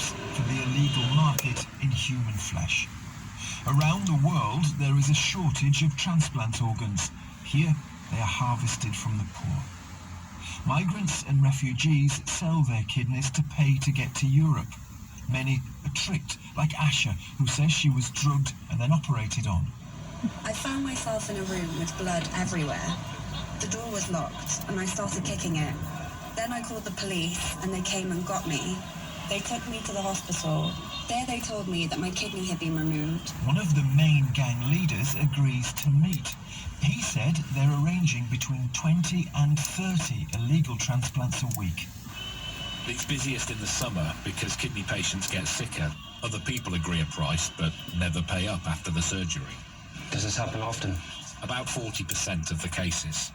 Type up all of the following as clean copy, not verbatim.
traps for the illegal market in human flesh. Around the world, there is a shortage of transplant organs. Here, they are harvested from the poor. Migrants and refugees sell their kidneys to pay to get to Europe. Many are tricked, like Asha, who says she was drugged and then operated on. I found myself in a room with blood everywhere. The door was locked and I started kicking it. Then I called the police and they came and got me. They took me to the hospital. There they told me that my kidney had been removed. One of the main gang leaders agrees to meet. He said they're arranging between 20 and 30 illegal transplants a week. It's busiest in the summer because kidney patients get sicker. Other people agree a price but never pay up after the surgery. Does this happen often? About 40% of the cases.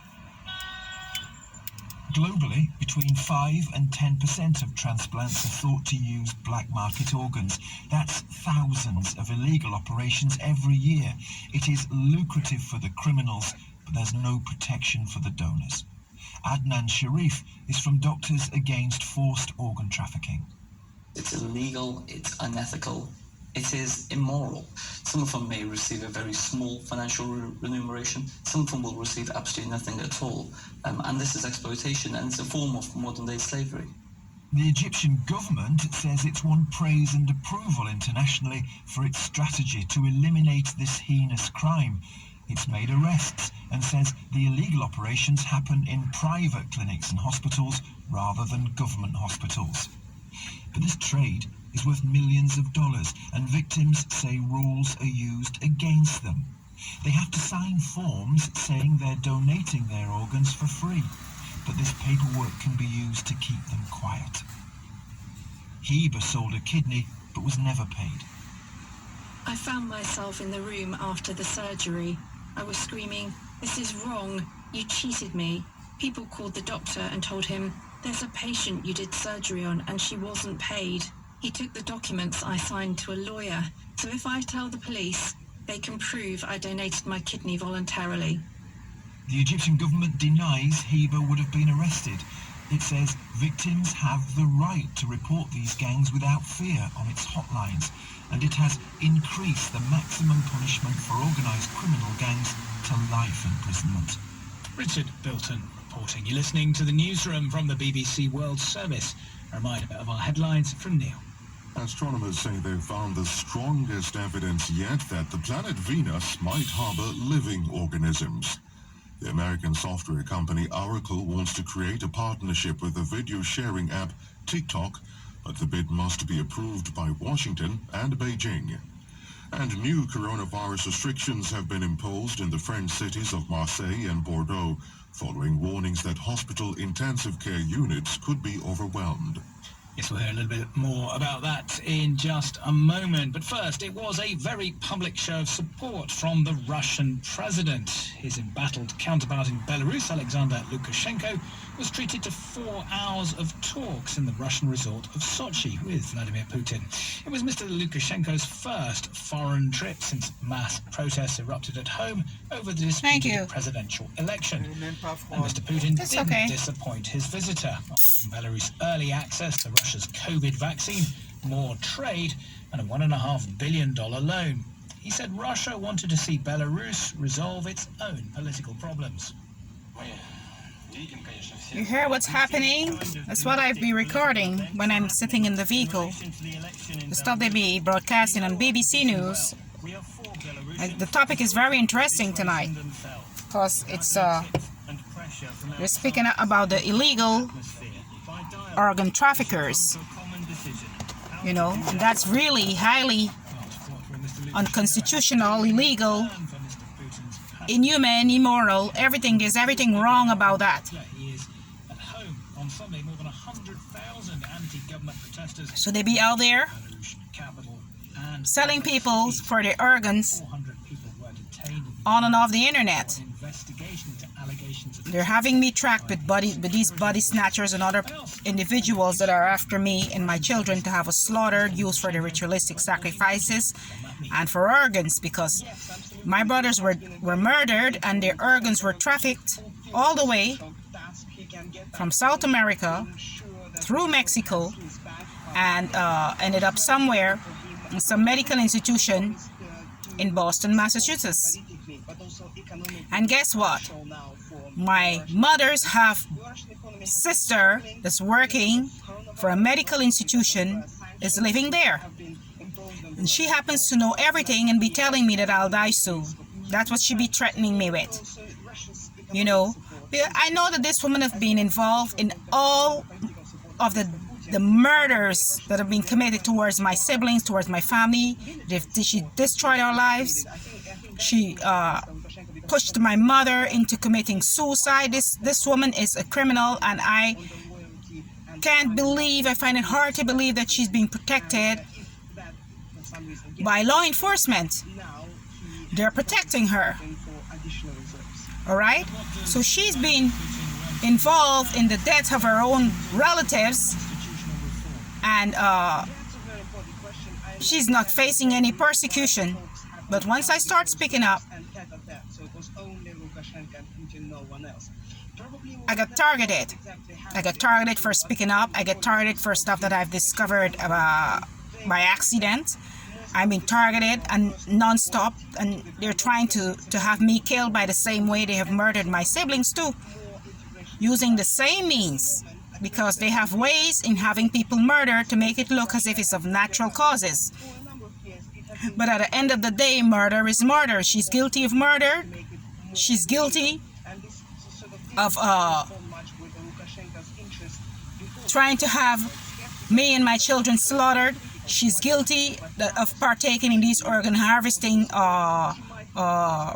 Globally, between 5 and 10% of transplants are thought to use black market organs. That's thousands of illegal operations every year. It is lucrative for the criminals, but there's no protection for the donors. Adnan Sharif is from Doctors Against Forced Organ Trafficking. It's illegal, it's unethical, it is immoral. Some of them may receive a very small financial remuneration, some of them will receive absolutely nothing at all. And this is exploitation, and it's a form of modern-day slavery. The Egyptian government says it's won praise and approval internationally for its strategy to eliminate this heinous crime. It's made arrests and says the illegal operations happen in private clinics and hospitals rather than government hospitals. But this trade is worth millions of dollars, and victims say rules are used against them. They have to sign forms saying they're donating their organs for free, but this paperwork can be used to keep them quiet. Heba sold a kidney but was never paid. I found myself in the room after the surgery. I was screaming, "This is wrong, you cheated me." People called the doctor and told him, "There's a patient you did surgery on and she wasn't paid." He took the documents I signed to a lawyer, so if I tell the police, they can prove I donated my kidney voluntarily. The Egyptian government denies Heba would have been arrested. It says victims have the right to report these gangs without fear on its hotlines, and it has increased the maximum punishment for organised criminal gangs to life imprisonment. Richard Bilton reporting. You're listening to the newsroom from the BBC World Service. A reminder of our headlines from Neil. Astronomers say they've found the strongest evidence yet that the planet Venus might harbour living organisms. The American software company Oracle wants to create a partnership with the video sharing app TikTok, but the bid must be approved by Washington and Beijing. And new coronavirus restrictions have been imposed in the French cities of Marseille and Bordeaux, following warnings that hospital intensive care units could be overwhelmed. Yes, we'll hear a little bit more about that in just a moment. But first, it was a very public show of support from the Russian president. His embattled counterpart in Belarus, Alexander Lukashenko, was treated to 4 hours of talks in the Russian resort of Sochi with Vladimir Putin. It was Mr. Lukashenko's first foreign trip since mass protests erupted at home over the disputed presidential election. And Mr. Putin didn't disappoint his visitor, offering Belarus early access to Russia's COVID vaccine, more trade, and a $1.5 billion loan. He said Russia wanted to see Belarus resolve its own political problems. You hear what's happening? That's what I've been recording when I'm sitting in the vehicle. The stuff they be broadcasting on BBC News. The topic is very interesting tonight because it's they're speaking about the illegal organ traffickers, you know, and that's really highly unconstitutional, illegal, inhuman, immoral, everything. There's everything wrong about that. So they be out there selling people for their organs on and off the internet. They're having me tracked with these body snatchers and other individuals that are after me and my children to have us slaughtered, used for the ritualistic sacrifices and for organs, because my brothers were murdered and their organs were trafficked all the way from South America through Mexico and ended up somewhere in some medical institution in Boston, Massachusetts. And guess what? My mother's half sister that's working for a medical institution is living there. And she happens to know everything and be telling me that I'll die soon. That's what she be threatening me with. You know, I know that this woman has been involved in all of the murders that have been committed towards my siblings, towards my family. She destroyed our lives. She pushed my mother into committing suicide. This woman is a criminal, and I can't believe, I find it hard to believe that she's being protected by law enforcement. They're protecting her. All right? So she's been involved in the death of her own relatives, and she's not facing any persecution. But once I start speaking up, I got targeted. I got targeted for speaking up. I get targeted for stuff that I've discovered by accident. I've been targeted and non-stop, and they're trying to have me killed by the same way they have murdered my siblings too, using the same means, because they have ways in having people murdered to make it look as if it's of natural causes. But at the end of the day, murder is murder. She's guilty of murder. She's guilty of trying to have me and my children slaughtered. She's guilty of partaking in these organ harvesting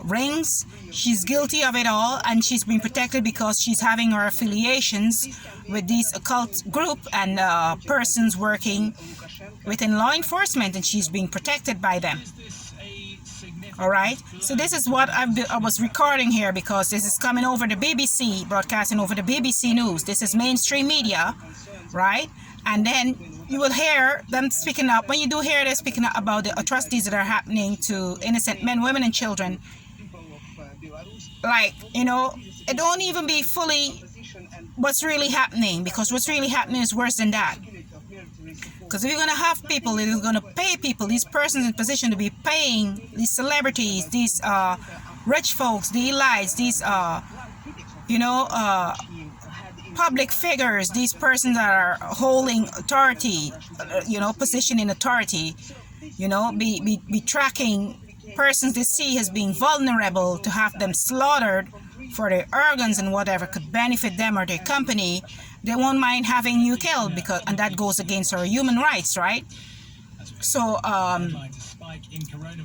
rings. She's guilty of it all, and she's been protected because she's having her affiliations with these occult group and persons working within law enforcement, and she's being protected by them. All right, so this is what I was recording here, because this is coming over the BBC, broadcasting over the BBC News. This is mainstream media, right? And then you will hear them speaking up. When you do hear them speaking up about the atrocities that are happening to innocent men, women, and children, like, you know, it don't even be fully what's really happening, because what's really happening is worse than that. Because if you're going to have people, if you're going to pay people, these persons in position to be paying these celebrities, these rich folks, the elites, these, public figures, these persons that are holding authority, position in authority, be tracking persons they see as being vulnerable, to have them slaughtered for their organs and whatever could benefit them or their company. They won't mind having you killed, and that goes against our human rights, right? So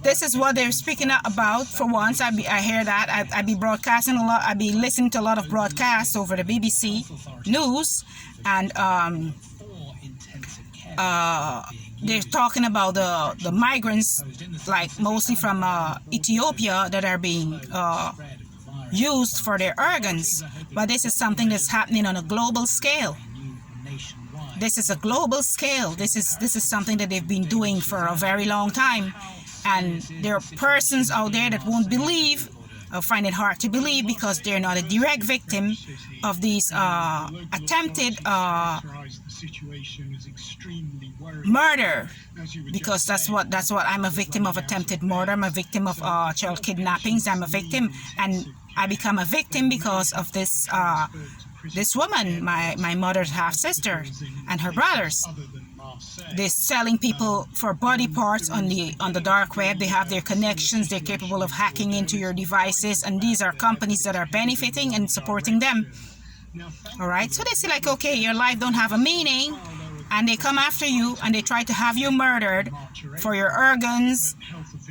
this is what they're speaking about. For once, I hear that. I be broadcasting a lot. I be listening to a lot of broadcasts over the BBC News, and they're talking about the migrants, like mostly from Ethiopia, that are being used for their organs. But this is something that's happening on a global scale. This is a global scale. This is something that they've been doing for a very long time, and there are persons out there that won't believe, or find it hard to believe, because they're not a direct victim of these attempted murder. Because that's what I'm a victim of attempted murder. I'm a victim of child kidnappings. I'm a victim, and I become a victim because of this woman, my mother's half sister, and her brothers. They're selling people for body parts on the dark web. They have their connections. They're capable of hacking into your devices, and these are companies that are benefiting and supporting them. All right, so they say, like, okay, your life don't have a meaning, and they come after you and they try to have you murdered for your organs,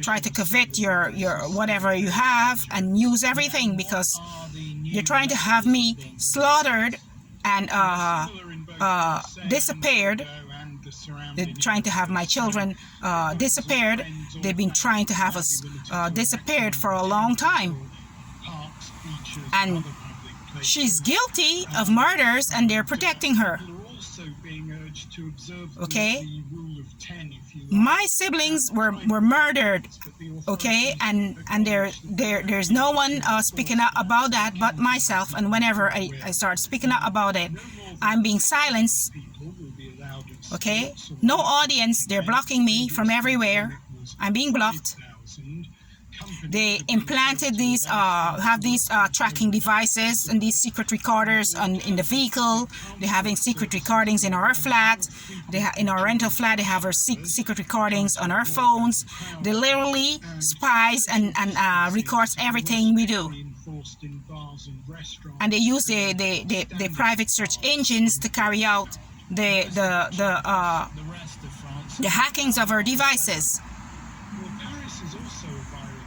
try to covet your whatever you have, and use everything, because you're trying to have me slaughtered and disappeared. They're trying to have my children disappeared. They've been trying to have us disappeared for a long time. And she's guilty of murders, and they're protecting her. Okay? My siblings were murdered, okay? And there's no one speaking out about that but myself. And whenever I start speaking out about it, I'm being silenced. Okay, no audience. They're blocking me from everywhere. I'm being blocked. They implanted these, have these tracking devices and these secret recorders in the vehicle. They're having secret recordings in our flat. In our rental flat, they have our secret recordings on our phones. They literally spies and records everything we do. And they use the private search engines to carry out the hackings of our devices.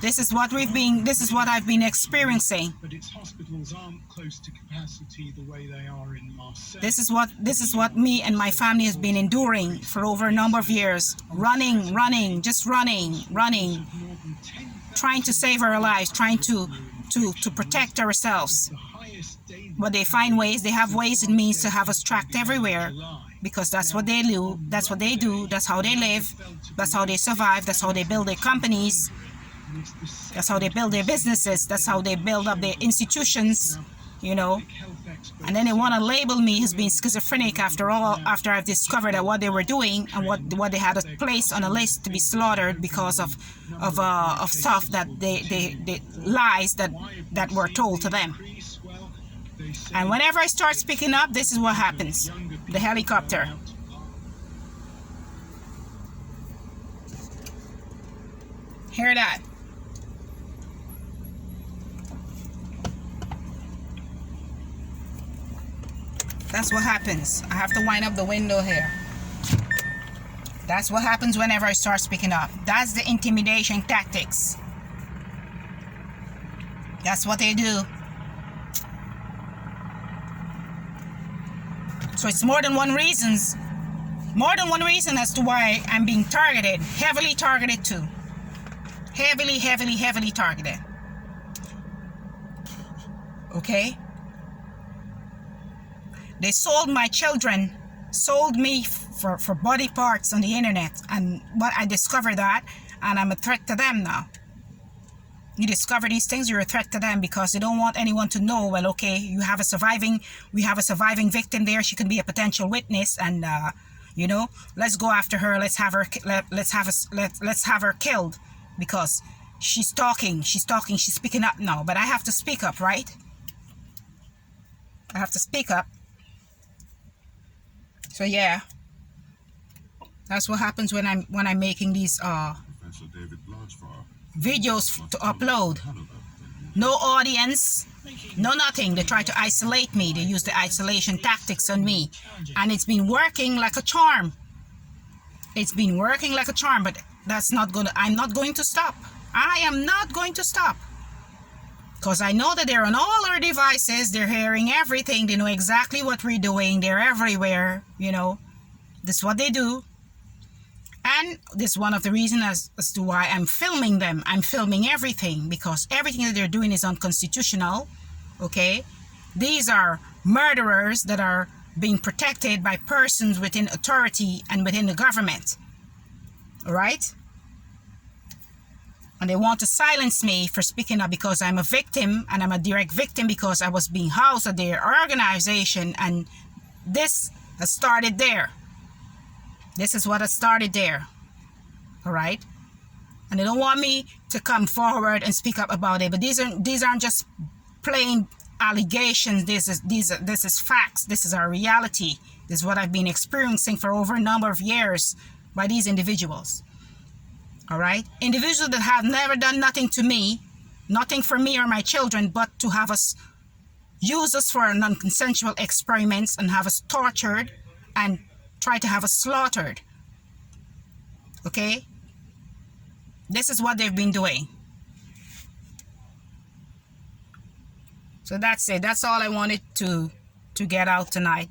This is what I've been experiencing. But its hospitals aren't close to capacity the way they are in Marseille. This is what me and my family has been enduring for over a number of years. Running, just running, trying to save our lives, trying to protect ourselves. But they find ways, they have ways and means to have us tracked everywhere, because that's what they do, that's how they live, that's how they survive, that's how they build their companies. That's how they build their businesses. That's how they build up their institutions, you know. And then they want to label me as being schizophrenic after I've discovered that what they were doing and what they had placed on a list to be slaughtered because of stuff that they lies that were told to them. And whenever I start speaking up, this is what happens. The helicopter. Hear that? That's what happens. I have to wind up the window here. That's what happens whenever I start speaking up. That's the intimidation tactics. That's what they do. So it's more than one reason as to why I'm being targeted, heavily targeted too. Heavily targeted. Okay? They sold my children, sold me for body parts on the internet, and I discovered that, and I'm a threat to them now. You discover these things, you're a threat to them because they don't want anyone to know. Well, okay, we have a surviving victim there. She can be a potential witness, and you know, let's go after her. Let's have her killed because she's talking. She's speaking up now. But I have to speak up, right? I have to speak up. So yeah, that's what happens when I'm making these videos to upload. No audience, no nothing. They try to isolate me. They use the isolation tactics on me, and it's been working like a charm. It's been working like a charm, but I'm not going to stop. I am not going to stop. Because I know that they're on all our devices, they're hearing everything, they know exactly what we're doing, they're everywhere, you know. This is what they do. And this is one of the reasons as to why I'm filming them. I'm filming everything, because everything that they're doing is unconstitutional, okay? These are murderers that are being protected by persons within authority and within the government, all right? And they want to silence me for speaking up because I'm a victim, and I'm a direct victim because I was being housed at their organization, and this has started there. This is what has started there. All right? And they don't want me to come forward and speak up about it, but these aren't just plain allegations. This is facts. This is our reality. This is what I've been experiencing for over a number of years by these individuals. All right, individuals that have never done nothing to me, nothing for me or my children, but to have us use us for non-consensual experiments and have us tortured and try to have us slaughtered. Okay, this is what they've been doing. So that's it. That's all I wanted to get out tonight.